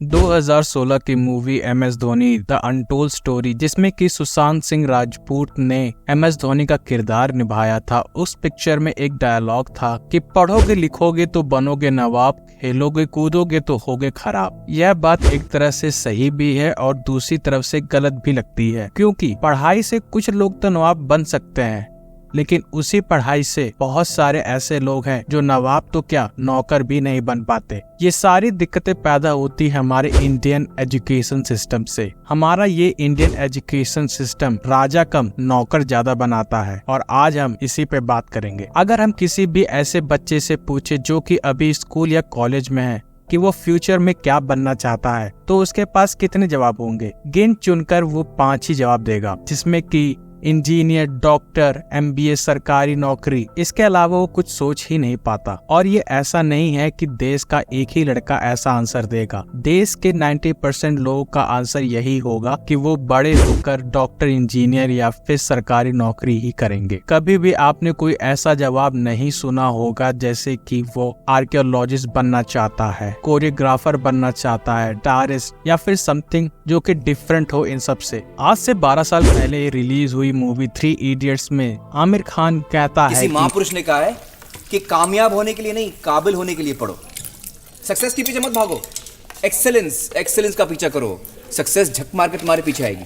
2016 की movie M S Dhoni the untold story, जिसमें कि सुशांत सिंह राजपूत ने एम एस धोनी का किरदार निभाया था। उस पिक्चर में एक डायलॉग था कि पढ़ोगे लिखोगे तो बनोगे नवाब, खेलोगे कूदोगे तो होगे खराब। यह बात एक तरह से सही भी है और दूसरी तरफ से गलत भी लगती है, क्योंकि पढ़ाई से कुछ लोग तो नवाब बन सकते हैं, लेकिन उसी पढ़ाई से बहुत सारे ऐसे लोग हैं जो नवाब तो क्या नौकर भी नहीं बन पाते। ये सारी दिक्कतें पैदा होती है हमारे इंडियन एजुकेशन सिस्टम से। हमारा ये इंडियन एजुकेशन सिस्टम राजा कम नौकर ज्यादा बनाता है और आज हम इसी पे बात करेंगे। अगर हम किसी भी ऐसे बच्चे से पूछे जो कि अभी स्कूल या कॉलेज में है कि वो फ्यूचर में क्या बनना चाहता है, तो उसके पास कितने जवाब होंगे? गिन चुनकर वो 5 ही जवाब देगा, जिसमें कि इंजीनियर, डॉक्टर, MBA, सरकारी नौकरी। इसके अलावा वो कुछ सोच ही नहीं पाता। और ये ऐसा नहीं है कि देश का एक ही लड़का ऐसा आंसर देगा। देश के 90% लोगों का आंसर यही होगा कि वो बड़े होकर डॉक्टर, इंजीनियर या फिर सरकारी नौकरी ही करेंगे। कभी भी आपने कोई ऐसा जवाब नहीं सुना होगा जैसे कि वो आर्कियोलॉजिस्ट बनना चाहता है, कोरियोग्राफर बनना चाहता है, डायरिस्ट या फिर समथिंग जो कि डिफरेंट हो इन सब से। आज से 12 साल पहले रिलीज हुई मूवी 3 इडियट्स में आमिर खान कहता है, किसी महापुरुष ने कहा है कि कामयाब होने के लिए नहीं, काबिल होने के लिए पढ़ो। सक्सेस के पीछे मत भागो, एक्सेलेंस का पीछा करो। सक्सेस झक मार के तुम्हारे पीछे आएगी।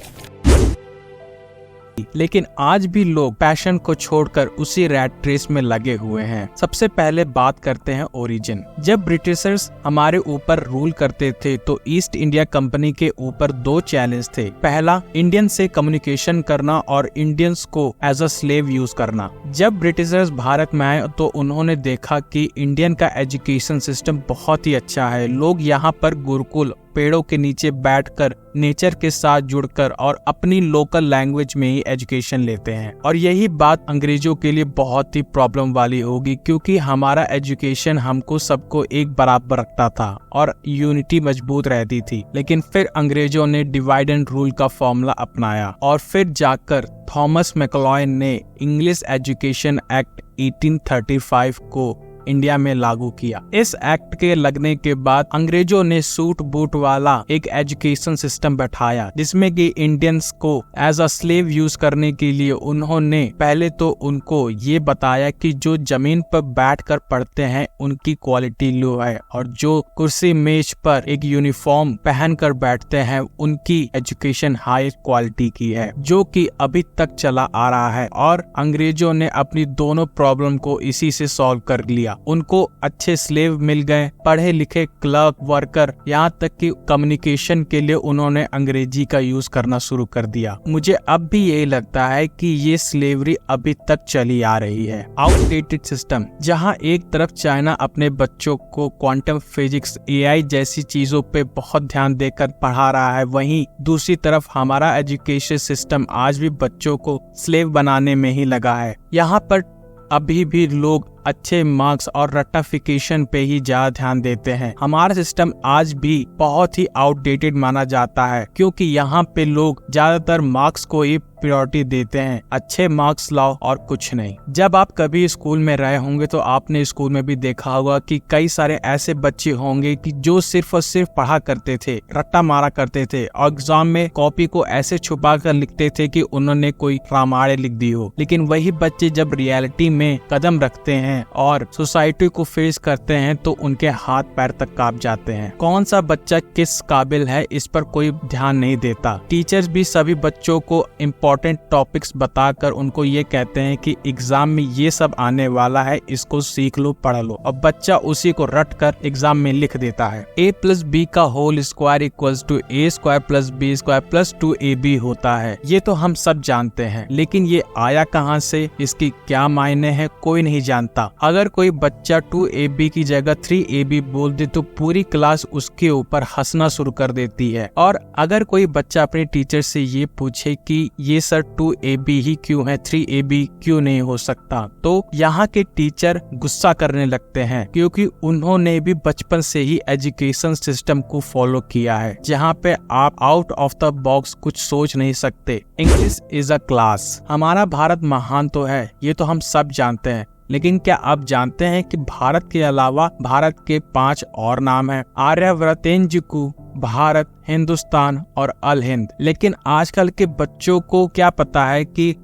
लेकिन आज भी लोग पैशन को छोड़कर उसी रैट रेस में लगे हुए हैं। सबसे पहले बात करते हैं ओरिजिन। जब ब्रिटिशर्स हमारे ऊपर रूल करते थे तो ईस्ट इंडिया कंपनी के ऊपर 2 चैलेंज थे। पहला, इंडियन से कम्युनिकेशन करना और इंडियंस को एज अ स्लेव यूज करना। जब ब्रिटिशर्स भारत में आए तो उन्होंने देखा कि इंडियन का एजुकेशन सिस्टम बहुत ही अच्छा है। लोग यहाँ पर गुरुकुल, पेड़ों के नीचे बैठकर नेचर के साथ जुड़कर और अपनी लोकल लैंग्वेज में ही एजुकेशन लेते हैं। और यही बात अंग्रेजों के लिए बहुत ही प्रॉब्लम वाली होगी, क्योंकि हमारा एजुकेशन हमको सबको एक बराबर रखता था और यूनिटी मजबूत रहती थी। लेकिन फिर अंग्रेजों ने डिवाइड एंड रूल का फॉर्मूला अपनाया और फिर जाकर थॉमस मैकलॉय ने इंग्लिश एजुकेशन एक्ट 1835 को इंडिया में लागू किया। इस एक्ट के लगने के बाद अंग्रेजों ने सूट बूट वाला एक एजुकेशन सिस्टम बैठाया, जिसमें कि इंडियंस को एज अ स्लेव यूज करने के लिए उन्होंने पहले तो उनको ये बताया कि जो जमीन पर बैठकर पढ़ते हैं उनकी क्वालिटी लो है, और जो कुर्सी मेज पर एक यूनिफॉर्म पहनकर बैठते हैं उनकी एजुकेशन हाई क्वालिटी की है, जो कि अभी तक चला आ रहा है। और अंग्रेजों ने अपनी दोनों प्रॉब्लम को इसी से सॉल्व कर लिया। उनको अच्छे स्लेव मिल गए, पढ़े लिखे क्लर्क, वर्कर, यहाँ तक कि कम्युनिकेशन के लिए उन्होंने अंग्रेजी का यूज करना शुरू कर दिया। मुझे अब भी यही लगता है कि ये स्लेवरी अभी तक चली आ रही है। आउटडेटेड सिस्टम, जहाँ एक तरफ चाइना अपने बच्चों को क्वांटम फिजिक्स, AI जैसी चीजों पे बहुत ध्यान देकर पढ़ा रहा है, वहीं दूसरी तरफ हमारा एजुकेशन सिस्टम आज भी बच्चों को स्लेव बनाने में ही लगा है। यहाँ पर अभी भी लोग अच्छे मार्क्स और रट्टाफिकेशन पे ही ज्यादा ध्यान देते हैं। हमारा सिस्टम आज भी बहुत ही आउटडेटेड माना जाता है, क्योंकि यहाँ पे लोग ज्यादातर मार्क्स को ही प्रायोरिटी देते हैं। अच्छे मार्क्स लाओ और कुछ नहीं। जब आप कभी स्कूल में रहे होंगे तो आपने स्कूल में भी देखा होगा कि कई सारे ऐसे बच्चे होंगे कि जो सिर्फ और सिर्फ पढ़ा करते थे, रट्टा मारा करते थे और एग्जाम में कॉपी को ऐसे छुपा कर लिखते थे कि उन्होंने कोई रामायण लिख दी हो। लेकिन वही बच्चे जब रियलिटी में कदम रखते हैं और सोसाइटी को फेस करते हैं तो उनके हाथ पैर तक कांप जाते हैं। कौन सा बच्चा किस काबिल है इस पर कोई ध्यान नहीं देता। टीचर्स भी सभी बच्चों को इम्पोर्टेंट टॉपिक्स बताकर उनको ये कहते हैं कि एग्जाम में ये सब आने वाला है, इसको सीख लो, पढ़ लो, और बच्चा उसी को रट कर एग्जाम में लिख देता है। a+b का whole square equals to a² + b² + 2ab होता है। ये तो हम सब जानते हैं, लेकिन ये आया कहाँ से, इसकी क्या मायने है, कोई नहीं जानता। अगर कोई बच्चा 2ab की जगह 3ab बोल दे तो पूरी क्लास उसके ऊपर हंसना शुरू कर देती है। और अगर कोई बच्चा अपने टीचर से ये पूछे कि ये सर 2ab ही क्यों है, 3ab क्यों नहीं हो सकता, तो यहाँ के टीचर गुस्सा करने लगते हैं, क्योंकि उन्होंने भी बचपन से ही एजुकेशन सिस्टम को फॉलो किया है, जहाँ पे आप आउट ऑफ द बॉक्स कुछ सोच नहीं सकते। English is a class. हमारा भारत महान तो है, ये तो हम सब जानते हैं, लेकिन क्या आप जानते हैं कि भारत के अलावा भारत के 5 और नाम हैं? आर्यवर्तेंजुकु, भारत, हिंदुस्तान और अल हिंद। लेकिन आजकल के बच्चों को क्या पता है कि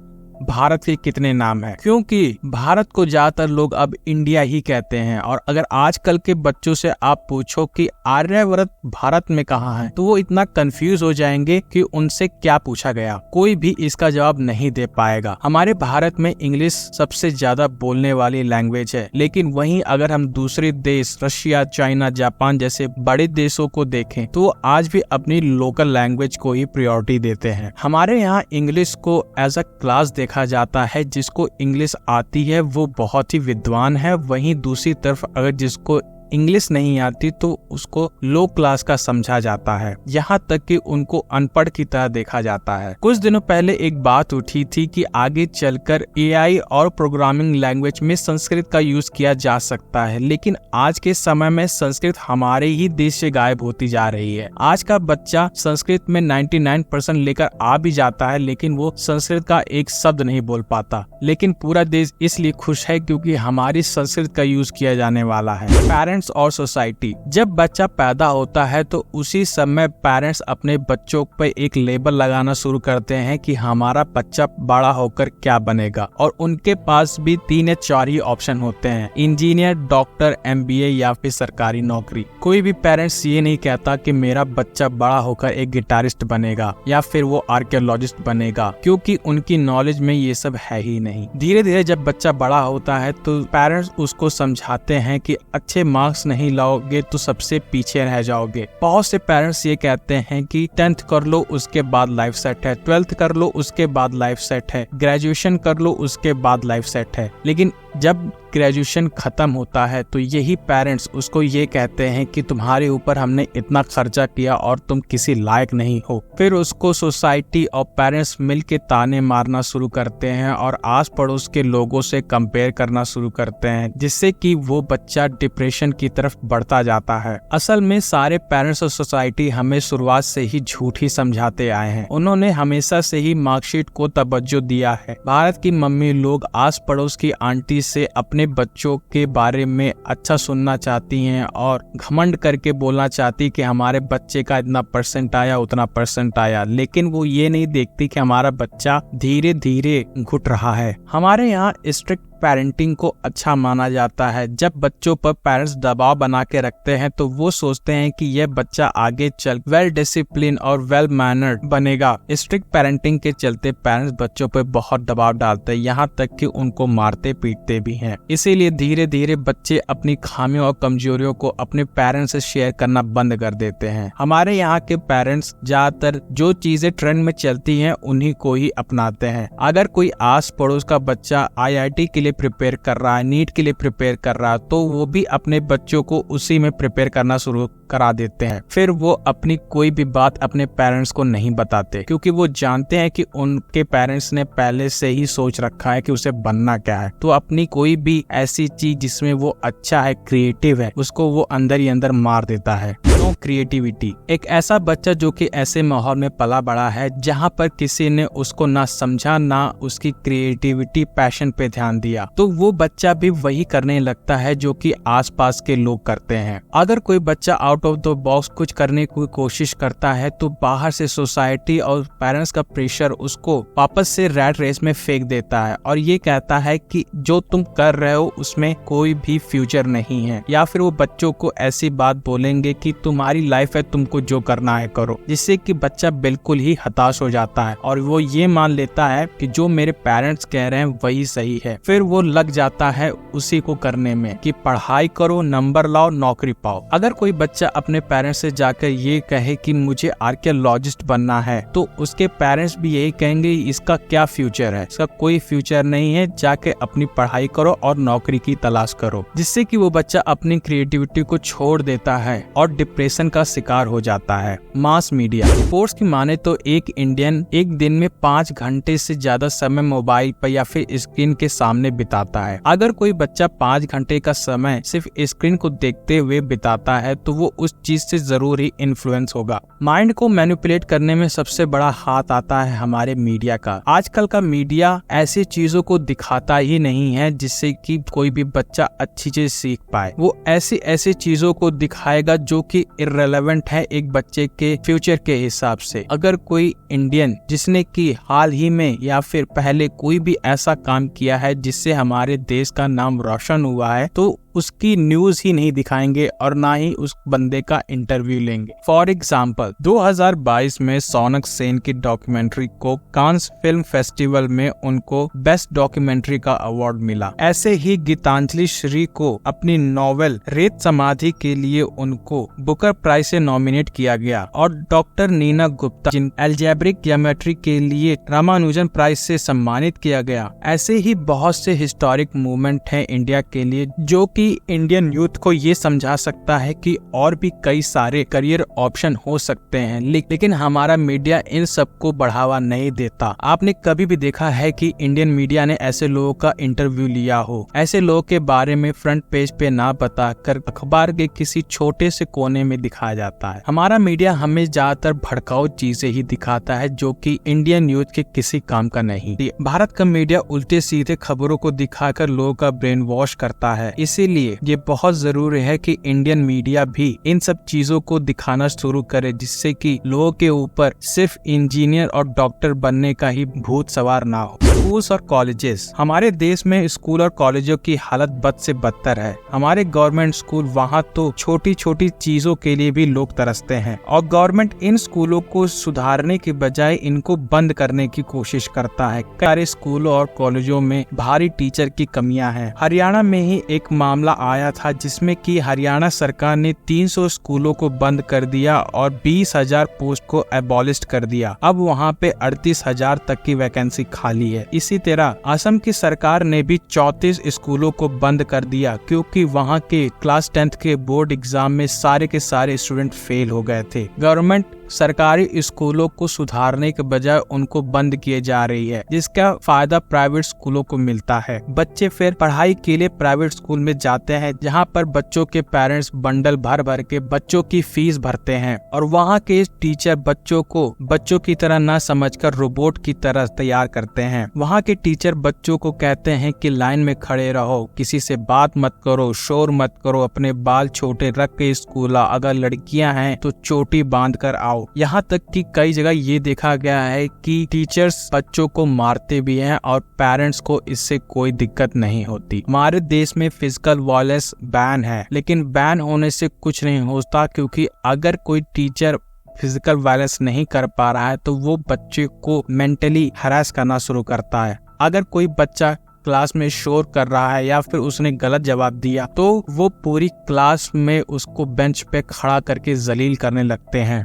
भारत के कितने नाम हैं, क्योंकि भारत को ज्यादातर लोग अब इंडिया ही कहते हैं। और अगर आजकल के बच्चों से आप पूछो कि आर्यवर्त भारत में कहाँ है, तो वो इतना कंफ्यूज हो जाएंगे कि उनसे क्या पूछा गया, कोई भी इसका जवाब नहीं दे पाएगा। हमारे भारत में इंग्लिश सबसे ज्यादा बोलने वाली लैंग्वेज है, लेकिन वहीं अगर हम दूसरे देश रशिया, चाइना, जापान जैसे बड़े देशों को देखें तो आज भी अपनी लोकल लैंग्वेज को ही प्रायोरिटी देते हैं। हमारे यहाँ इंग्लिश को एज अ क्लास देखा जाता है, जिसको इंग्लिश आती है वो बहुत ही विद्वान है। वहीं दूसरी तरफ अगर जिसको इंग्लिश नहीं आती तो उसको लो क्लास का समझा जाता है, यहाँ तक कि उनको अनपढ़ की तरह देखा जाता है। कुछ दिनों पहले एक बात उठी थी कि आगे चलकर एआई और प्रोग्रामिंग लैंग्वेज में संस्कृत का यूज किया जा सकता है, लेकिन आज के समय में संस्कृत हमारे ही देश से गायब होती जा रही है। आज का बच्चा संस्कृत में 99% लेकर आ भी जाता है, लेकिन वो संस्कृत का एक शब्द नहीं बोल पाता। लेकिन पूरा देश इसलिए खुश है क्योंकि हमारी संस्कृत का यूज किया जाने वाला है। पेरेंट्स और सोसाइटी, जब बच्चा पैदा होता है तो उसी समय पेरेंट्स अपने बच्चों पर एक लेबल लगाना शुरू करते हैं कि हमारा बच्चा बड़ा होकर क्या बनेगा, और उनके पास भी 3 या 4 ही ऑप्शन होते हैं, इंजीनियर, डॉक्टर, MBA या फिर सरकारी नौकरी। कोई भी पेरेंट्स ये नहीं कहता कि मेरा बच्चा बड़ा होकर एक गिटारिस्ट बनेगा या फिर वो आर्कियोलॉजिस्ट बनेगा, क्योंकि उनकी नॉलेज में ये सब है ही नहीं। धीरे धीरे जब बच्चा बड़ा होता है तो पेरेंट्स उसको समझाते हैं कि अच्छे मार्क्स नहीं लाओगे तो सबसे पीछे रह जाओगे। बहुत से पेरेंट्स ये कहते हैं कि 10th कर लो उसके बाद लाइफ सेट है, 12th कर लो उसके बाद लाइफ सेट है, ग्रेजुएशन कर लो उसके बाद लाइफ सेट है। लेकिन जब ग्रेजुएशन खत्म होता है तो यही पेरेंट्स उसको ये कहते हैं कि तुम्हारे ऊपर हमने इतना खर्चा किया और तुम किसी लायक नहीं हो। फिर उसको सोसाइटी और पेरेंट्स मिलके ताने मारना शुरू करते हैं और आस पड़ोस के लोगों से कंपेयर करना शुरू करते हैं, जिससे कि वो बच्चा डिप्रेशन की तरफ बढ़ता जाता है। असल में सारे पेरेंट्स और सोसाइटी हमें शुरुआत से ही झूठ ही समझाते आए हैं। उन्होंने हमेशा से ही मार्कशीट को तवज्जो दिया है। भारत की मम्मी लोग आस पड़ोस की आंटी से अपने बच्चों के बारे में अच्छा सुनना चाहती हैं और घमंड करके बोलना चाहती कि हमारे बच्चे का इतना परसेंट आया, उतना परसेंट आया, लेकिन वो ये नहीं देखती कि हमारा बच्चा धीरे धीरे घुट रहा है। हमारे यहाँ स्ट्रिक्ट पेरेंटिंग को अच्छा माना जाता है। जब बच्चों पर पेरेंट्स दबाव बना के रखते हैं तो वो सोचते हैं कि यह बच्चा आगे चल वेल डिसिप्लिन और वेल मैनर्ड बनेगा। स्ट्रिक्ट पेरेंटिंग के चलते पेरेंट्स बच्चों पर बहुत दबाव डालते हैं, यहाँ तक कि उनको मारते पीटते भी हैं। इसीलिए धीरे धीरे बच्चे अपनी खामियों और कमजोरियों को अपने पेरेंट्स से शेयर करना बंद कर देते हैं। हमारे यहाँ के पेरेंट्स ज्यादातर जो चीजें ट्रेंड में चलती हैं उन्हीं को ही अपनाते हैं। अगर कोई आस पड़ोस का बच्चा IIT के लिए प्रिपेयर कर रहा है, नीट के लिए प्रिपेयर कर रहा है, तो वो भी अपने बच्चों को उसी में प्रिपेयर करना शुरू करा देते हैं। फिर वो अपनी कोई भी बात अपने पेरेंट्स को नहीं बताते, क्योंकि वो जानते हैं कि उनके पेरेंट्स ने पहले से ही सोच रखा है कि उसे बनना क्या है। तो अपनी कोई भी ऐसी चीज जिसमें वो अच्छा है, क्रिएटिव है, उसको वो अंदर ही अंदर मार देता है। क्रिएटिविटी, एक ऐसा बच्चा जो कि ऐसे माहौल में पला बड़ा है जहाँ पर किसी ने उसको ना समझा, ना उसकी क्रिएटिविटी पैशन पे ध्यान दिया, तो वो बच्चा भी वही करने लगता है जो कि आसपास के लोग करते हैं। अगर कोई बच्चा आउट ऑफ द बॉक्स कुछ करने की कोशिश करता है तो बाहर से सोसाइटी और पेरेंट्स का प्रेशर उसको वापस से रैट रेस में फेंक देता है और ये कहता है कि जो तुम कर रहे हो उसमें कोई भी फ्यूचर नहीं है, या फिर वो बच्चों को ऐसी बात बोलेंगे कि तुम्हारी लाइफ है, तुमको जो करना है करो, जिससे कि बच्चा बिल्कुल ही हताश हो जाता है और वो ये मान लेता है कि जो मेरे पेरेंट्स कह रहे हैं वही सही है। फिर वो लग जाता है उसी को करने में कि पढ़ाई करो, नंबर लाओ, नौकरी पाओ। अगर कोई बच्चा अपने पेरेंट्स से जाकर ये कहे कि मुझे आर्कियोलॉजिस्ट बनना है, तो उसके पेरेंट्स भी यही कहेंगे इसका क्या फ्यूचर है, इसका कोई फ्यूचर नहीं है, जाके अपनी पढ़ाई करो और नौकरी की तलाश करो, जिससे कि वो बच्चा अपनी क्रिएटिविटी को छोड़ देता है और डिप्रेशन का शिकार हो जाता है। मास मीडिया रिपोर्ट्स की माने तो एक इंडियन एक दिन में 5 घंटे से ज्यादा समय मोबाइल पर या फिर स्क्रीन के सामने बिताता है। अगर कोई बच्चा 5 घंटे का समय सिर्फ स्क्रीन को देखते हुए बिताता है तो वो उस चीज से जरूर ही इन्फ्लुएंस होगा। माइंड को मैनिपुलेट करने में सबसे बड़ा हाथ आता है हमारे मीडिया का। आजकल का मीडिया ऐसी चीजों को दिखाता ही नहीं है जिससे कि कोई भी बच्चा अच्छी चीज सीख पाए। वो ऐसी चीजों को दिखाएगा जो कि इर्रेलेवेंट है एक बच्चे के फ्यूचर के हिसाब से। अगर कोई इंडियन जिसने कि हाल ही में या फिर पहले कोई भी ऐसा काम किया है जिससे हमारे देश का नाम रोशन हुआ है, तो उसकी न्यूज ही नहीं दिखाएंगे और ना ही उस बंदे का इंटरव्यू लेंगे। फॉर एग्जाम्पल 2022 में सोनक सेन की डॉक्यूमेंट्री को कांस फिल्म फेस्टिवल में उनको बेस्ट डॉक्यूमेंट्री का अवार्ड मिला। ऐसे ही गीतांजलि श्री को अपनी नॉवेल रेत समाधि के लिए उनको बुकर प्राइज से नॉमिनेट किया गया और डॉक्टर नीना गुप्ता जिन एल्जेब्रिक ज्योमेट्री के लिए रामानुजन प्राइज से सम्मानित किया गया। ऐसे ही बहुत से हिस्टोरिक मूवमेंट हैं इंडिया के लिए जो कि इंडियन यूथ को ये समझा सकता है कि और भी कई सारे करियर ऑप्शन हो सकते हैं, लेकिन हमारा मीडिया इन सबको बढ़ावा नहीं देता। आपने कभी भी देखा है कि इंडियन मीडिया ने ऐसे लोगों का इंटरव्यू लिया हो? ऐसे लोगों के बारे में फ्रंट पेज पे ना बताकर अखबार के किसी छोटे से कोने में दिखाया जाता है। हमारा मीडिया हमें ज्यादातर भड़काऊ चीजें ही दिखाता है जो कि इंडियन यूथ के किसी काम का नहीं। भारत का मीडिया उल्टे सीधे खबरों को दिखाकर लोगों का ब्रेन वॉश करता है। इसीलिए ये बहुत जरूरी है कि इंडियन मीडिया भी इन सब चीजों को दिखाना शुरू करे जिससे कि लोगों के ऊपर सिर्फ इंजीनियर और डॉक्टर बनने का ही भूत सवार ना हो। स्कूल्स और कॉलेजेस, हमारे देश में स्कूल और कॉलेजों की हालत बद से बदतर है। हमारे गवर्नमेंट स्कूल, वहाँ तो छोटी छोटी चीजों के लिए भी लोग तरसते हैं और गवर्नमेंट इन स्कूलों को सुधारने के बजाय इनको बंद करने की कोशिश करता है। सारे स्कूलों और कॉलेजों में भारी टीचर की कमियां हैं। हरियाणा में ही एक मामला आया था जिसमें कि हरियाणा सरकार ने 300 स्कूलों को बंद कर दिया और 20,000 पोस्ट को एबॉलिश कर दिया। अब वहाँ पे 38,000 तक की वैकेंसी खाली है। इसी तरह असम की सरकार ने भी 34 स्कूलों को बंद कर दिया क्योंकि वहाँ के क्लास 10th के बोर्ड एग्जाम में सारे के सारे स्टूडेंट फेल हो गए थे। गवर्नमेंट सरकारी स्कूलों को सुधारने के बजाय उनको बंद किए जा रही है, जिसका फायदा प्राइवेट स्कूलों को मिलता है। बच्चे फिर पढ़ाई के लिए प्राइवेट स्कूल में जाते हैं जहां पर बच्चों के पेरेंट्स बंडल भर भर के बच्चों की फीस भरते हैं और वहां के टीचर बच्चों को बच्चों की तरह न समझकर रोबोट की तरह तैयार करते हैं। वहां के टीचर बच्चों को कहते हैं कि लाइन में खड़े रहो, किसी से बात मत करो, शोर मत करो, अपने बाल छोटे रख के स्कूल आओ, अगर लड़कियां हैं तो चोटी बांध कर आओ। यहाँ तक कि कई जगह ये देखा गया है कि टीचर्स बच्चों को मारते भी हैं और पेरेंट्स को इससे कोई दिक्कत नहीं होती। हमारे देश में फिजिकल वायलेंस बैन है, लेकिन बैन होने से कुछ नहीं होता क्योंकि अगर कोई टीचर फिजिकल वायलेंस नहीं कर पा रहा है तो वो बच्चे को मेंटली हरास करना शुरू करता है। अगर कोई बच्चा क्लास में शोर कर रहा है या फिर उसने गलत जवाब दिया तो वो पूरी क्लास में उसको बेंच पे खड़ा करके जलील करने लगते हैं।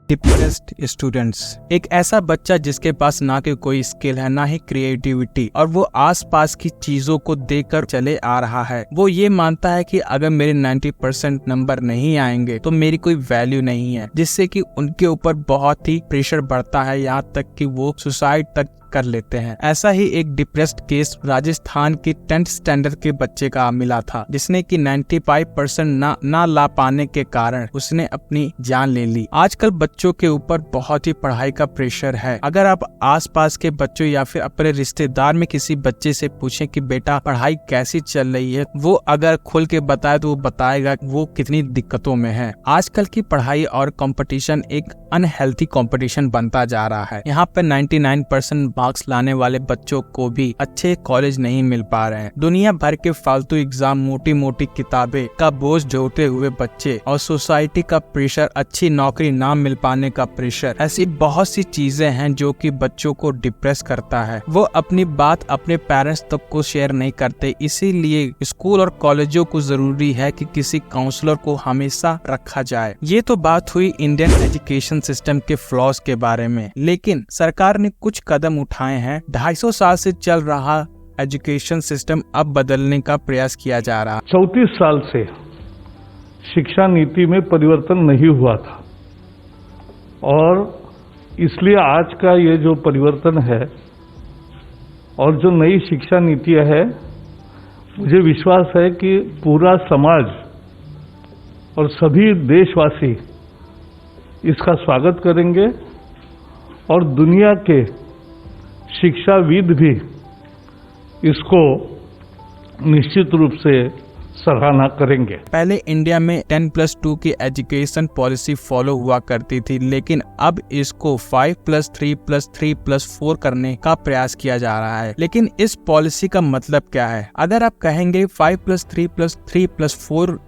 डिप्रेस्ड स्टूडेंट्स, एक ऐसा बच्चा जिसके पास ना कि कोई स्किल है ना ही क्रिएटिविटी और वो आसपास की चीजों को देखकर चले आ रहा है। वो ये मानता है कि अगर मेरे 90% नंबर नहीं आएंगे तो मेरी कोई वैल्यू नहीं है, जिससे कि उनके ऊपर बहुत ही प्रेशर बढ़ता है, यहाँ तक कि वो सुसाइड तक कर लेते हैं। ऐसा ही एक डिप्रेस्ड केस राजस्थान के 10th स्टैंडर्ड के बच्चे का मिला था जिसने कि 95% ना ला पाने के कारण उसने अपनी जान ले ली। आजकल बच्चों के ऊपर बहुत ही पढ़ाई का प्रेशर है। अगर आप आसपास के बच्चों या फिर अपने रिश्तेदार में किसी बच्चे से पूछें कि बेटा पढ़ाई कैसी चल रही है, वो अगर खुल के बताए तो वो बताएगा वो कितनी दिक्कतों में है। आजकल की पढ़ाई और कंपटीशन एक अनहेल्थी कंपटीशन बनता जा रहा है। यहाँ पे 99% मार्क्स लाने वाले बच्चों को भी अच्छे कॉलेज नहीं मिल पा रहे हैं। दुनिया भर के फालतू एग्जाम, मोटी मोटी किताबें का बोझ ढोते हुए बच्चे और सोसाइटी का प्रेशर, अच्छी नौकरी ना मिल पाने का प्रेशर, ऐसी बहुत सी चीजें हैं जो कि बच्चों को डिप्रेस करता है। वो अपनी बात अपने पेरेंट्स तक को शेयर नहीं करते। इसीलिए स्कूल और कॉलेजों को जरूरी है कि किसी काउंसलर को हमेशा रखा जाए। ये तो बात हुई इंडियन एजुकेशन सिस्टम के फ्लॉज के बारे में, लेकिन सरकार ने कुछ कदम उठाए हैं। 250 साल से चल रहा एजुकेशन सिस्टम अब बदलने का प्रयास किया जा रहा। 34 साल से शिक्षा नीति में परिवर्तन नहीं हुआ था और इसलिए आज का ये जो परिवर्तन है और जो नई शिक्षा नीतियां है, मुझे विश्वास है कि पूरा समाज और सभी देशवासी इसका स्वागत करेंगे और दुनिया के शिक्षाविद भी इसको निश्चित रूप से सराहना करेंगे। पहले इंडिया में 10+2 की एजुकेशन पॉलिसी फॉलो हुआ करती थी, लेकिन अब इसको 5+3+3+4 करने का प्रयास किया जा रहा है। लेकिन इस पॉलिसी का मतलब क्या है? अगर आप कहेंगे 5+3+3+4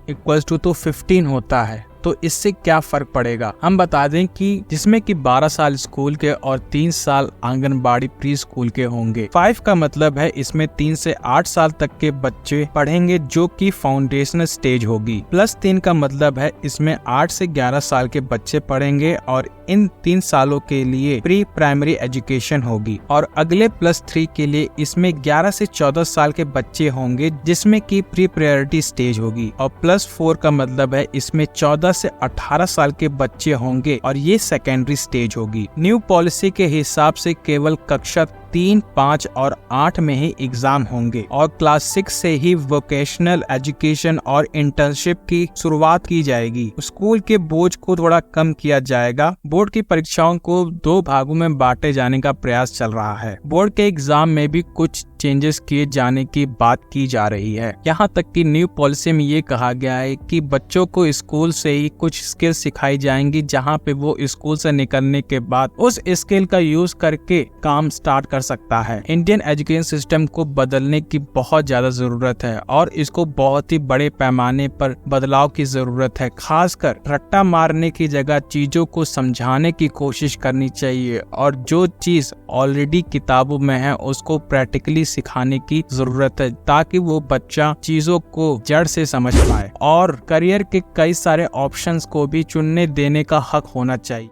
= तो 15 होता है, तो इससे क्या फर्क पड़ेगा? हम बता दें कि जिसमें कि 12 साल स्कूल के और 3 साल आंगनबाड़ी प्री स्कूल के होंगे। 5 का मतलब है इसमें 3 से 8 साल तक के बच्चे पढ़ेंगे, जो कि फाउंडेशनल स्टेज होगी। +3 का मतलब है इसमें 8 से 11 साल के बच्चे पढ़ेंगे और इन 3 सालों के लिए प्री प्राइमरी एजुकेशन होगी। और अगले +3 के लिए इसमें 11 से 14 साल के बच्चे होंगे, जिसमें कि प्री प्रायोरिटी स्टेज होगी। और +4 का मतलब है इसमें 14 से 18 साल के बच्चे होंगे और ये सेकेंडरी स्टेज होगी। न्यू पॉलिसी के हिसाब से केवल कक्षा 3, 5 और 8 में ही एग्जाम होंगे और क्लास 6 से ही वोकेशनल एजुकेशन और इंटर्नशिप की शुरुआत की जाएगी। स्कूल के बोझ को थोड़ा कम किया जाएगा। बोर्ड की परीक्षाओं को 2 भागों में बांटे जाने का प्रयास चल रहा है। बोर्ड के एग्जाम में भी कुछ चेंजेस किए जाने की बात की जा रही है। यहाँ तक कि न्यू पॉलिसी में ये कहा गया है कि बच्चों को स्कूल से ही कुछ स्किल सिखाई जाएंगी, जहाँ पे वो स्कूल से निकलने के बाद उस स्किल का यूज करके काम स्टार्ट कर सकता है। इंडियन एजुकेशन सिस्टम को बदलने की बहुत ज्यादा जरूरत है और इसको बहुत ही बड़े पैमाने पर बदलाव की जरूरत है। खासकर रट्टा मारने की जगह चीजों को समझाने की कोशिश करनी चाहिए और जो चीज ऑलरेडी किताबों में है उसको प्रैक्टिकली सिखाने की जरूरत है, ताकि वो बच्चा चीजों को जड़ से समझ पाए। और करियर के कई सारे ऑप्शंस को भी चुनने देने का हक होना चाहिए।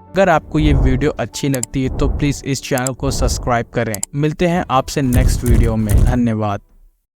अगर आपको ये वीडियो अच्छी लगती है तो प्लीज इस चैनल को सब्सक्राइब करें। मिलते हैं आपसे नेक्स्ट वीडियो में। धन्यवाद।